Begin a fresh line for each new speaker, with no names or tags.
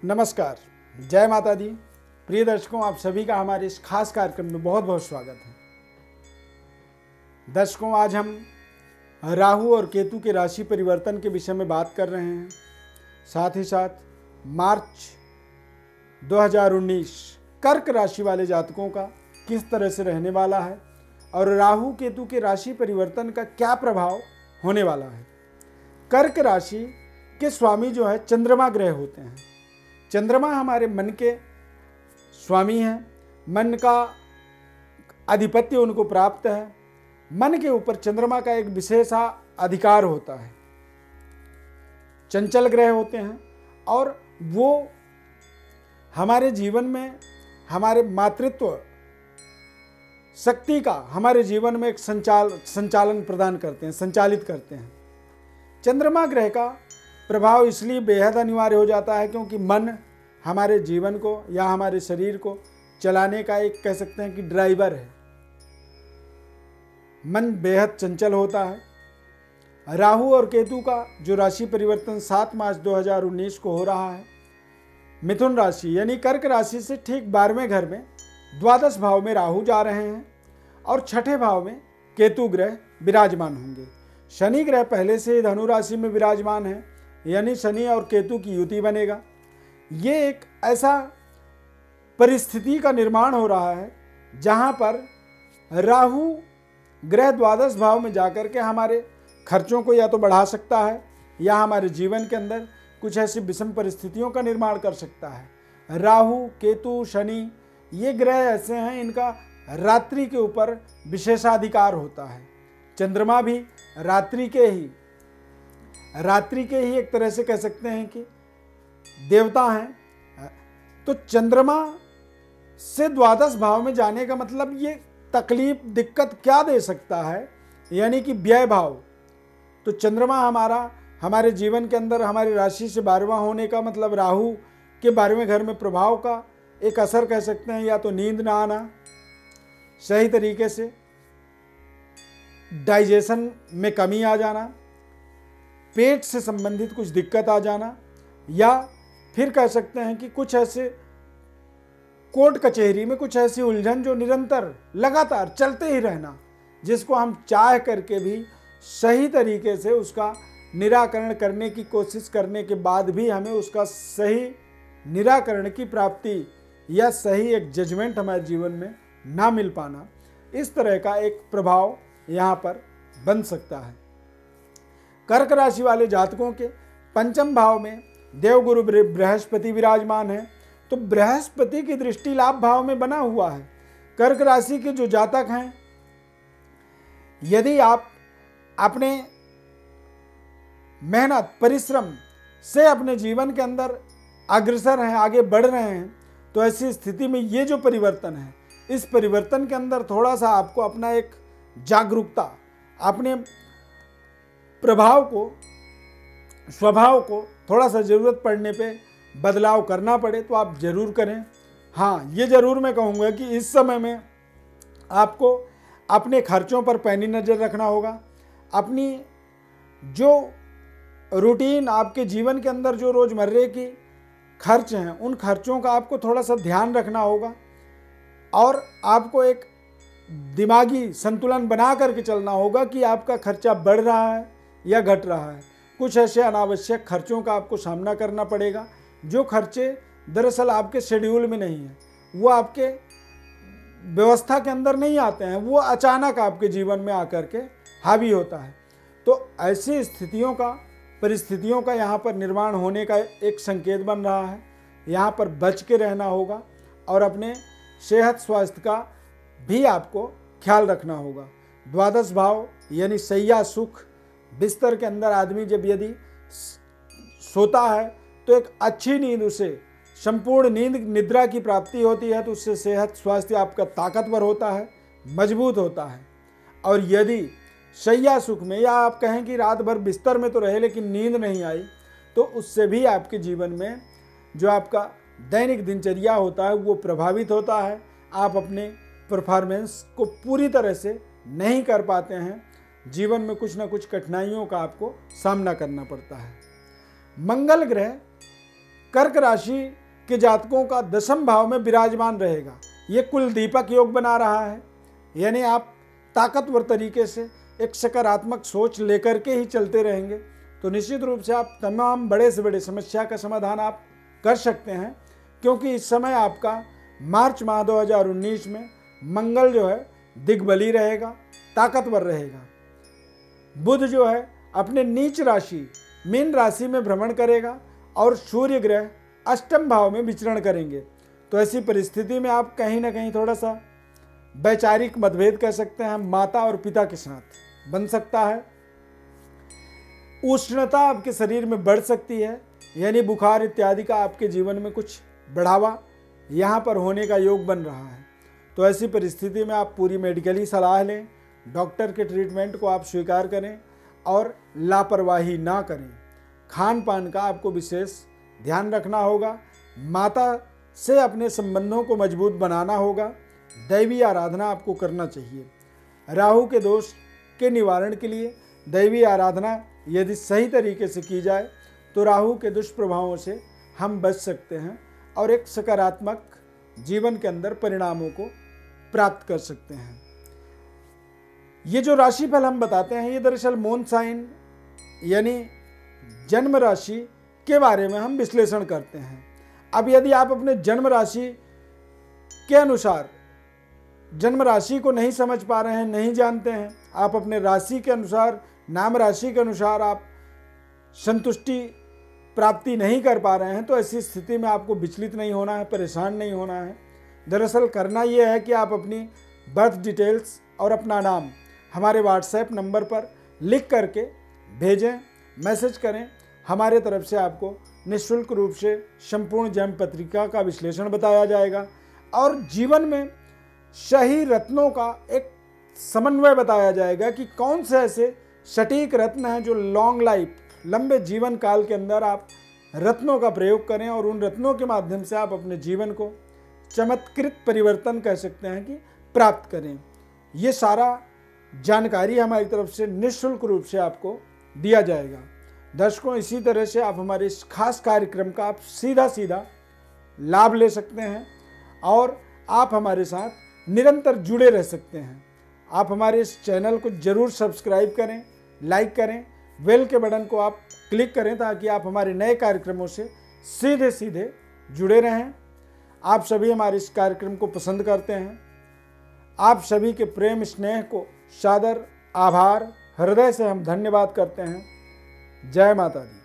नमस्कार, जय माता दी। प्रिय दर्शकों, आप सभी का हमारे इस खास कार्यक्रम में बहुत बहुत स्वागत है। दर्शकों, आज हम राहु और केतु के राशि परिवर्तन के विषय में बात कर रहे हैं। साथ ही साथ मार्च 2019 कर्क राशि वाले जातकों का किस तरह से रहने वाला है और राहु केतु के राशि परिवर्तन का क्या प्रभाव होने वाला है। कर्क राशि के स्वामी जो है चंद्रमा ग्रह होते हैं। चंद्रमा हमारे मन के स्वामी हैं, मन का आधिपत्य उनको प्राप्त है। मन के ऊपर चंद्रमा का एक विशेष अधिकार होता है। चंचल ग्रह होते हैं और वो हमारे जीवन में हमारे मातृत्व शक्ति का हमारे जीवन में एक संचालन प्रदान करते हैं, संचालित करते हैं। चंद्रमा ग्रह का प्रभाव इसलिए बेहद अनिवार्य हो जाता है क्योंकि मन हमारे जीवन को या हमारे शरीर को चलाने का एक कह सकते हैं कि ड्राइवर है। मन बेहद चंचल होता है। राहु और केतु का जो राशि परिवर्तन 7 मार्च 2019 को हो रहा है, मिथुन राशि यानी कर्क राशि से ठीक 12वें घर में द्वादश भाव में राहु जा रहे हैं और छठे भाव में केतु ग्रह विराजमान होंगे। शनि ग्रह पहले से ही धनु राशि में विराजमान है, यानी शनि और केतु की युति बनेगा। ये एक ऐसा परिस्थिति का निर्माण हो रहा है जहां पर राहु ग्रह द्वादश भाव में जाकर के हमारे खर्चों को या तो बढ़ा सकता है या हमारे जीवन के अंदर कुछ ऐसी विषम परिस्थितियों का निर्माण कर सकता है। राहु, केतु, शनि ये ग्रह ऐसे हैं, इनका रात्रि के ऊपर विशेषाधिकार होता है। चंद्रमा भी रात्रि के ही एक तरह से कह सकते हैं कि देवता हैं। तो चंद्रमा से द्वादश भाव में जाने का मतलब ये तकलीफ दिक्कत क्या दे सकता है, यानी कि व्यय भाव। तो चंद्रमा हमारे जीवन के अंदर हमारी राशि से 12वां होने का मतलब राहु के 12वें घर में प्रभाव का एक असर कह सकते हैं। या तो नींद ना आना, सही तरीके से डाइजेशन में कमी आ जाना, पेट से संबंधित कुछ दिक्कत आ जाना, या फिर कह सकते हैं कि कुछ ऐसे कोर्ट कचहरी में कुछ ऐसी उलझन जो निरंतर लगातार चलते ही रहना, जिसको हम चाह करके भी सही तरीके से उसका निराकरण करने की कोशिश करने के बाद भी हमें उसका सही निराकरण की प्राप्ति या सही एक जजमेंट हमारे जीवन में ना मिल पाना, इस तरह का एक प्रभाव यहाँ पर बन सकता है। कर्क राशि वाले जातकों के पंचम भाव में देवगुरु बृहस्पति विराजमान है। तो बृहस्पति की दृष्टि लाभ भाव में बना हुआ है। कर्क राशि के जो जातक हैं, यदि आप अपने मेहनत परिश्रम से अपने जीवन के अंदर अग्रसर हैं, आगे बढ़ रहे हैं, तो ऐसी स्थिति में ये जो परिवर्तन है, इस परिवर्तन के अंदर थोड़ा सा आपको अपना एक जागरूकता, अपने प्रभाव को, स्वभाव को थोड़ा सा ज़रूरत पड़ने पे बदलाव करना पड़े तो आप ज़रूर करें। हाँ, ये ज़रूर मैं कहूँगा कि इस समय में आपको अपने खर्चों पर पैनी नज़र रखना होगा। अपनी जो रूटीन आपके जीवन के अंदर जो रोज़मर्रे की खर्च हैं, उन खर्चों का आपको थोड़ा सा ध्यान रखना होगा और आपको एक दिमागी संतुलन बना करके चलना होगा कि आपका खर्चा बढ़ रहा है या घट रहा है। कुछ ऐसे अनावश्यक खर्चों का आपको सामना करना पड़ेगा जो खर्चे दरअसल आपके शेड्यूल में नहीं है, वो आपके व्यवस्था के अंदर नहीं आते हैं, वो अचानक आपके जीवन में आकर के हावी होता है। तो ऐसी परिस्थितियों का यहाँ पर निर्माण होने का एक संकेत बन रहा है। यहाँ पर बच के रहना होगा और अपने सेहत स्वास्थ्य का भी आपको ख्याल रखना होगा। द्वादश भाव यानी शैया सुख, बिस्तर के अंदर आदमी जब यदि सोता है तो एक अच्छी नींद, उसे संपूर्ण निद्रा की प्राप्ति होती है, तो उससे सेहत स्वास्थ्य आपका ताकतवर होता है, मजबूत होता है। और यदि शैया सुख में या आप कहें कि रात भर बिस्तर में तो रहे लेकिन नींद नहीं आई, तो उससे भी आपके जीवन में जो आपका दैनिक दिनचर्या होता है वो प्रभावित होता है। आप अपने परफॉर्मेंस को पूरी तरह से नहीं कर पाते हैं। जीवन में कुछ ना कुछ कठिनाइयों का आपको सामना करना पड़ता है। मंगल ग्रह कर्क राशि के जातकों का 10वें भाव में विराजमान रहेगा। ये कुल दीपक योग बना रहा है, यानी आप ताकतवर तरीके से एक सकारात्मक सोच लेकर के ही चलते रहेंगे तो निश्चित रूप से आप तमाम बड़े से बड़े समस्या का समाधान आप कर सकते हैं, क्योंकि इस समय आपका मार्च माह 2019 में मंगल जो है दिग्बली रहेगा, ताकतवर रहेगा। बुध जो है अपने नीच राशि मीन राशि में भ्रमण करेगा और सूर्य ग्रह 8वें भाव में विचरण करेंगे। तो ऐसी परिस्थिति में आप कहीं ना कहीं थोड़ा सा वैचारिक मतभेद कह सकते हैं माता और पिता के साथ बन सकता है। उष्णता आपके शरीर में बढ़ सकती है, यानी बुखार इत्यादि का आपके जीवन में कुछ बढ़ावा यहाँ पर होने का योग बन रहा है। तो ऐसी परिस्थिति में आप पूरी मेडिकली सलाह लें, डॉक्टर के ट्रीटमेंट को आप स्वीकार करें और लापरवाही ना करें। खान पान का आपको विशेष ध्यान रखना होगा, माता से अपने संबंधों को मजबूत बनाना होगा, दैवी आराधना आपको करना चाहिए। राहु के दोष के निवारण के लिए दैवी आराधना यदि सही तरीके से की जाए तो राहु के दुष्प्रभावों से हम बच सकते हैं और एक सकारात्मक जीवन के अंदर परिणामों को प्राप्त कर सकते हैं। ये जो राशिफल हम बताते हैं ये दरअसल मून साइन यानी जन्म राशि के बारे में हम विश्लेषण करते हैं। अब यदि आप अपने जन्म राशि के अनुसार जन्म राशि को नहीं समझ पा रहे हैं, नहीं जानते हैं, आप अपने राशि के अनुसार नाम राशि के अनुसार आप संतुष्टि प्राप्ति नहीं कर पा रहे हैं, तो ऐसी स्थिति में आपको विचलित नहीं होना है, परेशान नहीं होना है। दरअसल करना यह है कि आप अपनी बर्थ डिटेल्स और अपना नाम हमारे व्हाट्सएप नंबर पर लिख करके भेजें, मैसेज करें। हमारे तरफ से आपको निःशुल्क रूप से संपूर्ण जन्म पत्रिका का विश्लेषण बताया जाएगा और जीवन में सही रत्नों का एक समन्वय बताया जाएगा कि कौन से ऐसे सटीक रत्न हैं जो लॉन्ग लाइफ लंबे जीवन काल के अंदर आप रत्नों का प्रयोग करें और उन रत्नों के माध्यम से आप अपने जीवन को चमत्कृत परिवर्तन कह सकते हैं कि प्राप्त करें। ये सारा जानकारी हमारी तरफ से निःशुल्क रूप से आपको दिया जाएगा। दर्शकों, इसी तरह से आप हमारे इस खास कार्यक्रम का आप सीधा लाभ ले सकते हैं और आप हमारे साथ निरंतर जुड़े रह सकते हैं। आप हमारे इस चैनल को जरूर सब्सक्राइब करें, लाइक करें, बेल के बटन को आप क्लिक करें ताकि आप हमारे नए कार्यक्रमों से सीधे जुड़े रहें। आप सभी हमारे इस कार्यक्रम को पसंद करते हैं। आप सभी के प्रेम स्नेह को सादर आभार हृदय से हम धन्यवाद करते हैं। जय माता दी।